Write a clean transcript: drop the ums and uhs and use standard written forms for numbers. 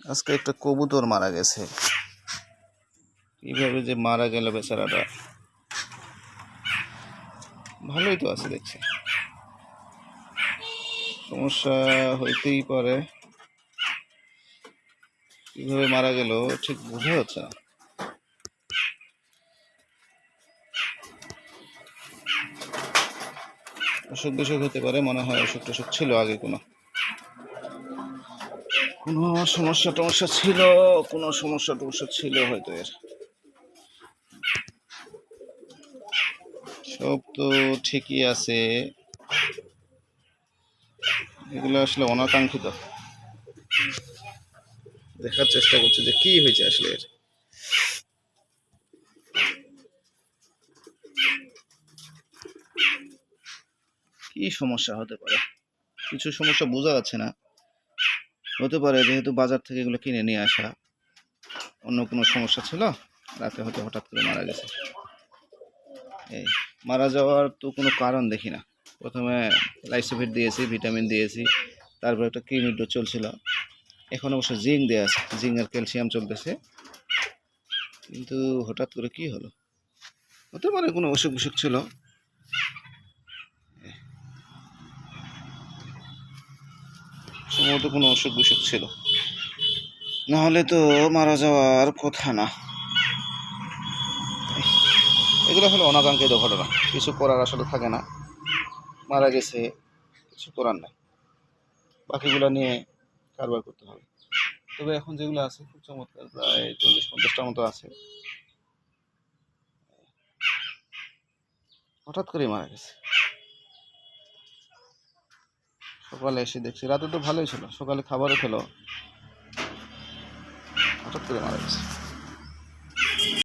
আজকে একটা কবুতর মারা গেছে। কিভাবে যে মারা গেল বেচারাটা। ভালোই তো আছে দেখছি, সমস্যা হইতেই পারে। কিভাবে মারা গেল ঠিক বোঝা যাচ্ছে না। অসুখ বিসুখ হতে পারে, মনে হয় অসুখ টসুখ ছিল আগে, কোনো সমস্যা টমস্যা ছিল, কোনো সমস্যা টমস্যা ছিল হয়তো এর। সব তো ঠিকই আছে, এগুলো আসলে অনাকাঙ্ক্ষিত। দেখার চেষ্টা করছে যে কি হয়েছে আসলে এর। কি সমস্যা হতে পারে, কিছু সমস্যা বোঝা যাচ্ছে না। হতে পারে যেহেতু বাজার থেকে এগুলো কিনে নিয়ে আসা, অন্য কোনো সমস্যা ছিল, রাতে হয়তো হঠাৎ করে মারা গেছে। এই মারা যাওয়ার তো কোনো কারণ দেখি না। প্রথমে লাইসোভিট দিয়েছি, ভিটামিন দিয়েছি, তারপর একটা ক্রিমির ডোজ চলছিল, এখন অবশ্য জিঙ্ক দেওয়া আছে, জিঙ্ক আর ক্যালসিয়াম চলতেছে। কিন্তু হঠাৎ করে কি হলো, হতে পারে কোনো অসুখ বিসুখ ছিল। সম্ভবত কোনো অসুখ বিসুখ ছিল, নাহলে তো মারা যাওয়ার কথা না। এগুলো হলো অনাকাঙ্ক্ষিত ঘটনা, কিছু করার আসলে থাকে না। মারা গেছে, কিছু করার নাই, বাকিগুলো নিয়ে কারবার করতে হবে। তবে এখন যেগুলো আছে খুব চমৎকার, প্রায় 40-50টা মতো আছে। হঠাৎ করে মারা গেছে, সকালে এসে দেখছি, রাতে তো ভালোই ছিল, সকালে খাবারও খেলো, হঠাৎ করে মারা গেছে।